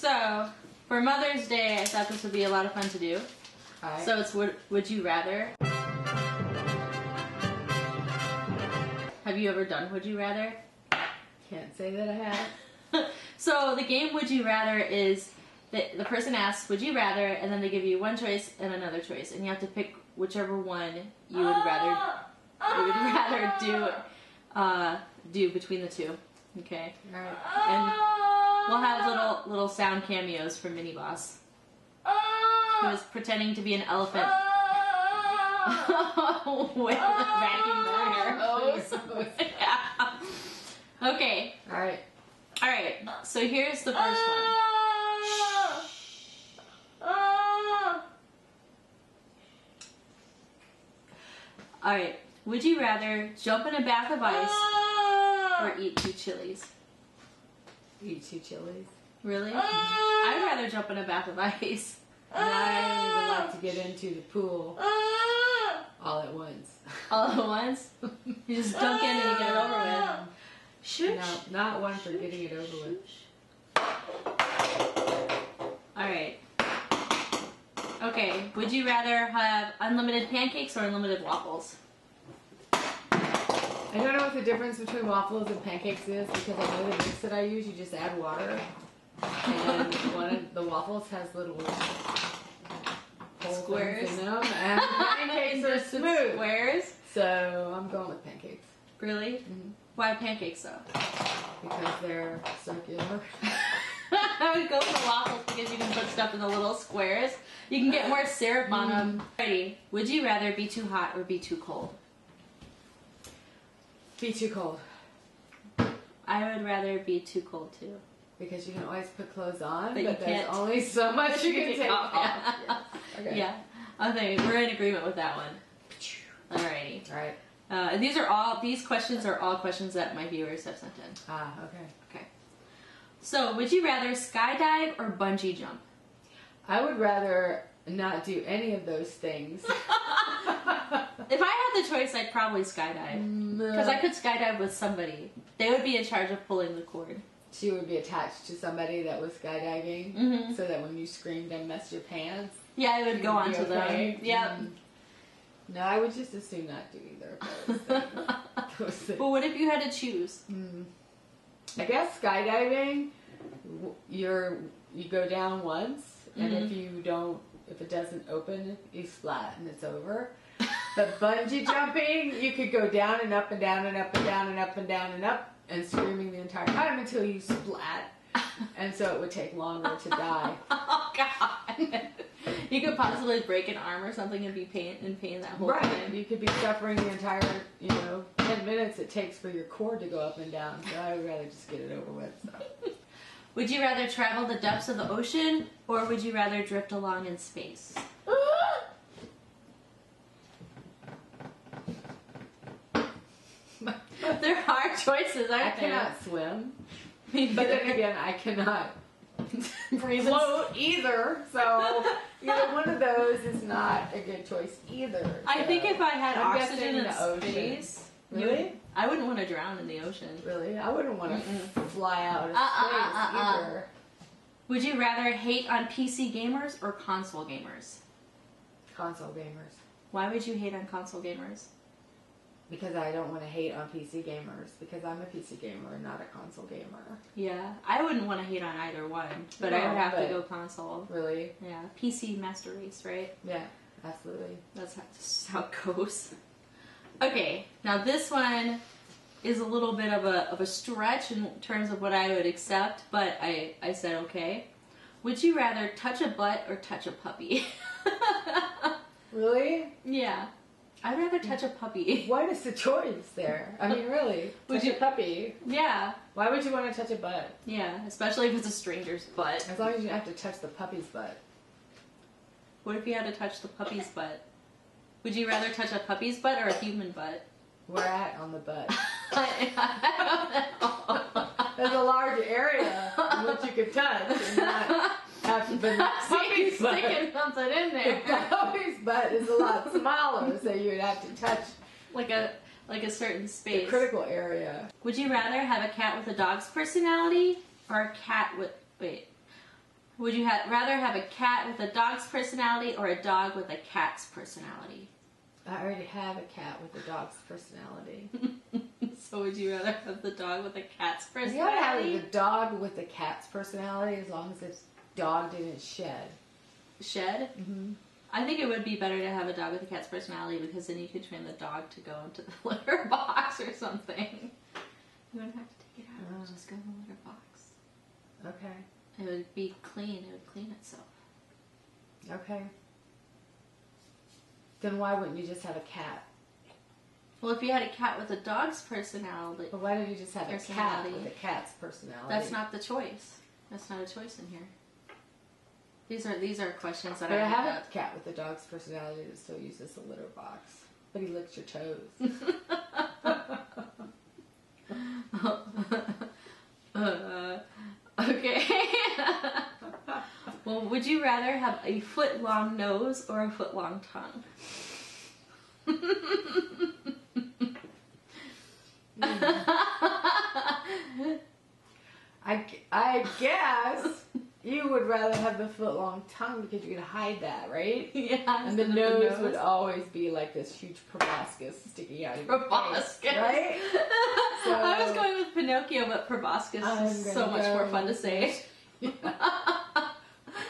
So, for Mother's Day, I thought this would be a lot of fun to do. Right. So it's would you rather? Have you ever done Would You Rather? Can't say that I have. So the game Would You Rather is that the person asks Would you rather, and then they give you one choice and another choice, and you have to pick whichever one you would rather do between the two. Okay. All right. And we'll have little sound cameos from Mini Boss, who is pretending to be an elephant with a vacuum cleaner. Oh, so Yeah. Okay. all right. All right. So here's the first one. All right. Would you rather jump in a bath of ice or eat 2 chilies? Eat 2 chilies. Really? I'd rather jump in a bath of ice. And I would like to get into the pool all at once. All at once? You just dunk in and you get it over with. Shush. No, not one for getting it over with. Alright. Okay, would you rather have unlimited pancakes or unlimited waffles? I don't know what the difference between waffles and pancakes is, because I know the mix that I use, you just add water. And one of the waffles has little Squares in them, and pancakes are smooth. Squares? So I'm going with pancakes. Really? Mm-hmm. Why pancakes though? Because they're circular. I would go for waffles because you can put stuff in the little squares. You can get more syrup on them. Ready? Would you rather be too hot or be too cold? Be too cold. I would rather be too cold too. Because you can always put clothes on, But you there's can't. only so much you can take off. Yeah. Yes. Okay. Yeah. Okay, we're in agreement with that one. Alrighty. Alright. These questions are all questions that my viewers have sent in. Ah, okay. Okay. So, would you rather skydive or bungee jump? I would rather not do any of those things. If I had the choice, I'd probably skydive. Because I could skydive with somebody. They would be in charge of pulling the cord. She would be attached to somebody that was skydiving, so that when you screamed and messed your pants, Yeah, I would go onto okay. them. Yep. No, I would just as soon not do either of those things. But what if you had to choose? I guess skydiving, you go down once, and if it doesn't open, you splat and it's over. But bungee jumping, you could go down and up and down and up and down and up and down and up, and screaming the entire time until you splat, and so it would take longer to die. Oh God! You could possibly break an arm or something and be in pain that whole time. You could be suffering the entire, 10 minutes it takes for your cord to go up and down. So I would rather just get it over with. So. Would you rather travel the depths of the ocean, or would you rather drift along in space? They're hard choices, aren't they? I cannot swim, Me but then neither. again, I cannot Breathe float either. So either one of those is not a good choice either. I think if I had I'm oxygen guessing in the ocean. space, Really? I wouldn't want to drown in the ocean. Really? I wouldn't want to fly out of space either. Would you rather hate on PC gamers or console gamers? Console gamers. Why would you hate on console gamers? Because I don't want to hate on PC gamers, because I'm a PC gamer, not a console gamer. Yeah, I wouldn't want to hate on either one, but I would have to go console. Really? Yeah, PC master race, right? Yeah, absolutely. That's just how it goes. Okay, now this one is a little bit of a stretch in terms of what I would accept, but I said okay. Would you rather touch a butt or touch a puppy? Really? Yeah. I'd rather touch a puppy. What is the choice there? I mean, really? Would Touch you- a puppy? Yeah. Why would you want to touch a butt? Yeah, especially if it's a stranger's butt. As long as you have to touch the puppy's butt. What if you had to touch the puppy's butt? Would you rather touch a puppy's butt or a human butt? Where at on the butt? I don't know. There's a large area in which you could touch and not have to put the puppy's butt. Sticking something in The there. puppy's butt is a lot smaller, so you would have to touch Like a certain the space. critical area. Would you rather have a cat with a dog's personality or a cat with Would you rather have a cat with a dog's personality or a dog with a cat's personality? I already have a cat with a dog's personality. So would you rather have the dog with a cat's You personality? gotta have the dog with the cat's personality as long as this dog didn't shed. Shed? Mm-hmm. I think it would be better to have a dog with a cat's personality because then you could train the dog to go into the litter box or something. You wouldn't have to take it out. It would just go in the litter box. Okay. It would be clean. It would clean itself. Okay. Then why wouldn't you just have a cat? Well, if you had a cat with a dog's personality, But why don't you just have a cat with a cat's personality? that's not the choice. That's not a choice in here. These are questions that But I have have a cat with a dog's personality that still uses the litter box. But he licks your toes. Okay. Well, would you rather have a foot-long nose or a foot-long tongue? I guess you would rather have the foot-long tongue because you could hide that, right? Yeah. And the nose would always be like this huge proboscis sticking out of your face, Proboscis. right? So, I was going with Pinocchio, but proboscis is so much more fun to say. Yeah.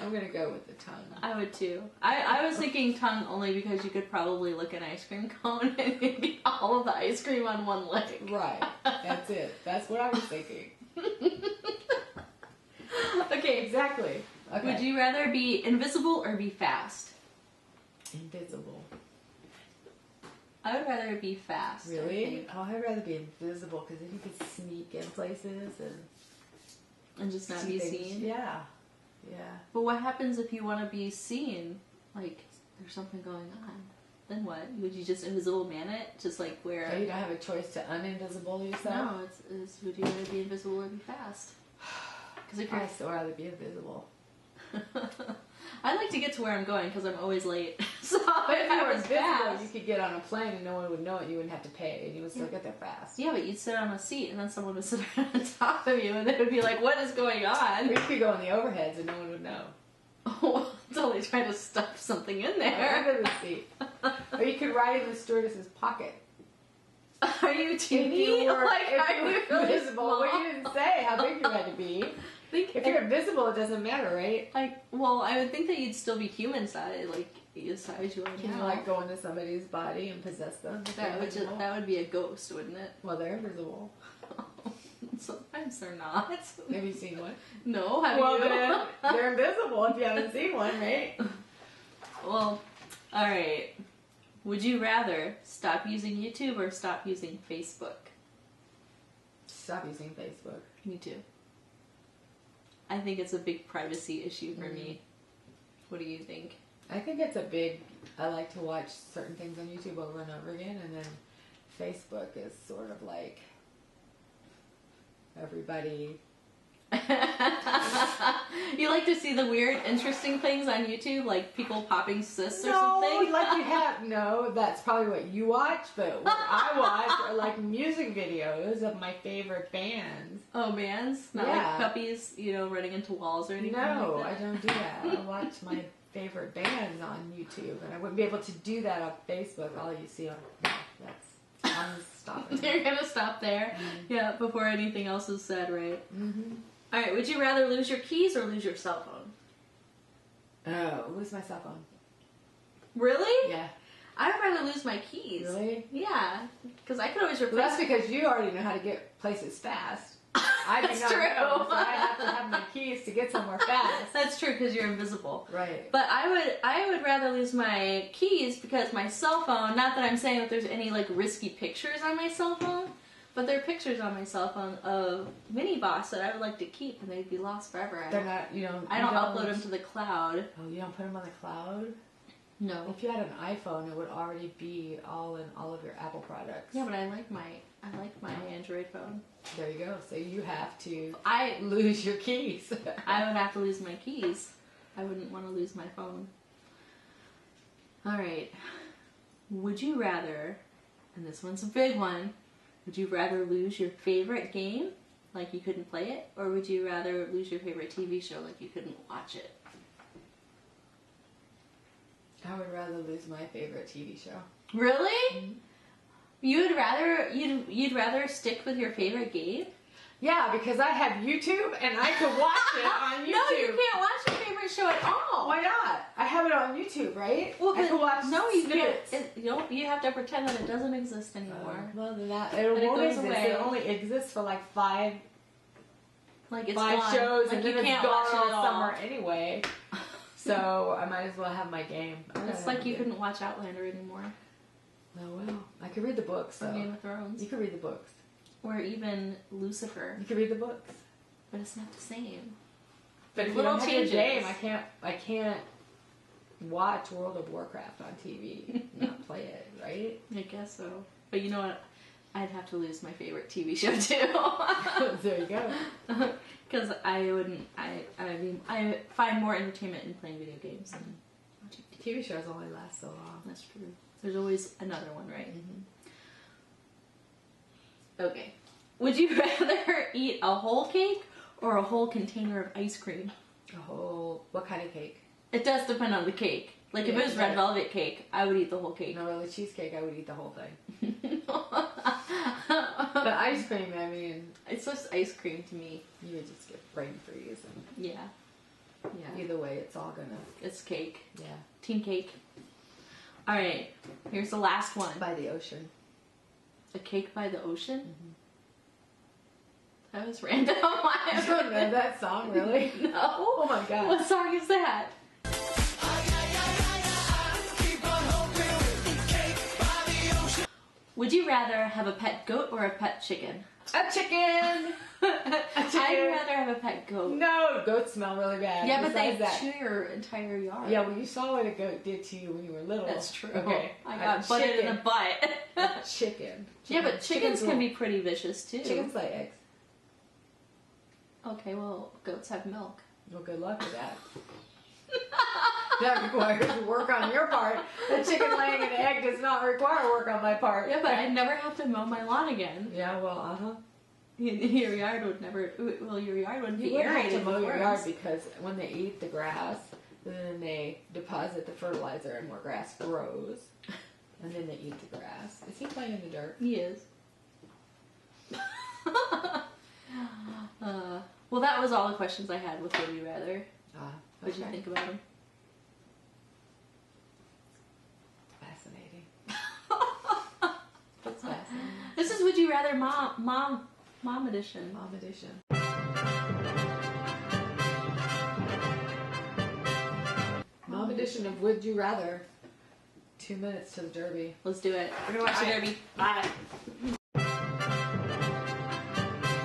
I'm gonna go with the tongue. I would too. I was thinking tongue only because you could probably lick an ice cream cone and get all of the ice cream on one lick. Right. That's it. That's what I was thinking. Okay. Exactly. Okay. Would you rather be invisible or be fast? Invisible. I would rather be fast. I Really? think. Oh, I'd rather be invisible because then you could sneak in places And just not see be things. seen. Yeah. Yeah. But what happens if you want to be seen? Like, there's something going on. Then what? Would you just invisible man it? Just like where... So you don't have a choice to uninvisible yourself? No, it's would you rather be invisible or be fast? Because if you're... I'd still rather be invisible. I'd like to get to where I'm going because I'm always late. So if If I you were was invisible, fast... you could get on a plane and no one would know it. You wouldn't have to pay, and you would still get there fast. Yeah, but you'd sit on a seat and then someone would sit on top of you and they would be like, what is going Or on? you could go in the overheads and no one would know. Oh, until they try to stuff something in there. Under the seat. Or you could ride in the stewardess's pocket. Are you teeny? If you were, Like, if are you you were really invisible, small? well, you didn't say how big you had to be. If you're invisible, it doesn't matter, right? Well, I would think that you'd still be human size, like the size you are Can you now. like go into somebody's body and possess them? if that they're would just, invisible? that would be a ghost, wouldn't it? Well, they're invisible. Sometimes they're not. Have you seen one? No, have Well, you? then they're invisible if you haven't seen one, right? Well, all right. Would you rather stop using YouTube or stop using Facebook? Stop using Facebook. Me too. I think it's a big privacy issue for me. What do you think? I think it's a big. I like to watch certain things on YouTube over and over again, and then Facebook is sort of like everybody. You like to see the weird, interesting things on YouTube, like people popping cysts or No, something? like you have. No, that's probably what you watch, but what I watch are like music videos of my favorite bands. Oh, bands? Not Yeah. like puppies, running into walls or anything No, like I that? don't do that. I watch my favorite bands on YouTube, and I wouldn't be able to do that on Facebook. All you see on I'm stopping. You're gonna stop there? Yeah, before anything else is said, right? Mm-hmm. Alright, would you rather lose your keys or lose your cell phone? Oh, lose my cell phone. Really? Yeah. I'd rather lose my keys. Really? Yeah, because I could always replace Well, that's because you already know how to get places fast. I do That's not true. know, so I have to have my keys to get somewhere fast. That's true, because you're invisible. Right. But I would rather lose my keys because my cell phone, not that I'm saying that there's any like risky pictures on my cell phone, but there are pictures on my cell phone of Mini Boss that I would like to keep and they'd be lost forever. They're not, you know. I don't upload them to the cloud. Oh, you don't put them on the cloud? No. If you had an iPhone, it would already be all in all of your Apple products. Yeah, but I like my Android phone. There you go. So you have to I lose your keys. I would have to lose my keys. I wouldn't want to lose my phone. Alright. Would you rather, and this one's a big one, would you rather lose your favorite game like you couldn't play it? Or would you rather lose your favorite TV show like you couldn't watch it? I would rather lose my favorite TV show. Really? Mm-hmm. You'd rather stick with your favorite game? Yeah, because I have YouTube and I can watch it on YouTube. No, you can't watch your favorite show at all. Why not? I have it on YouTube, right? Well, I can watch you snippets. can't. You have to pretend that it doesn't exist anymore. Well, then it But won't goes exist. away. It only exists for like five Like it's five gone. shows, Like and you then can't it's watch gone it all at summer all. anyway. So I might as well have my game. It's like you couldn't watch Outlander anymore. Oh well, I could read the books. Or Though. Game of Thrones. You could read the books. Or even Lucifer. You could read the books. But it's not the same. But if Little you don't changes. have a game, I can't watch World of Warcraft on TV and not play it, right? I guess so. But you know what? I'd have to lose my favorite TV show too. There you go. Because I find more entertainment in playing video games than watching TV. TV shows only last so long. That's true. There's always another one, right? Mm-hmm. Okay. Would you rather eat a whole cake or a whole container of ice cream? What kind of cake? It does depend on the cake. Like if Yeah, it was red velvet cake, I would eat the whole cake. No, really, cheesecake, I would eat the whole thing. But ice cream, I mean... It's just ice cream to me. You would just get brain freeze. And Yeah. Yeah. either way, it's all gonna... It's cake. Yeah. Team cake. Alright. Here's the last one. By the ocean. A cake by the ocean? Mm-hmm. That was random. You don't know that song, really? No. Oh my god. What song is that? Would you rather have a pet goat or a pet chicken? A chicken! I'd rather have a pet goat. No, goats smell really bad. Yeah, but they Besides chew your entire yard. Yeah, well, you saw what a goat did to you when you were little. That's true. Okay. I got butted in the butt. Chicken. Yeah, but chickens can be pretty vicious too. Chickens lay eggs. Okay, well, goats have milk. Well, good luck with that. That requires work on your part. The chicken laying an egg does not require work on my part. Yeah, but I'd never have to mow my lawn again. Yeah, well, uh-huh. Your yard would never. Well, your yard wouldn't be You would have aerated to mow your before yard us. because when they eat the grass, then they deposit the fertilizer and more grass grows. And then they eat the grass. Is he playing in the dirt? He is. Well, that was all the questions I had with Would You Rather. What did you think about them? Fascinating. That's fascinating. This is Would You Rather Mom edition. Mom edition. Mom edition of Would You Rather. 2 minutes to the Derby. Let's do it. We're gonna watch the Derby. Bye.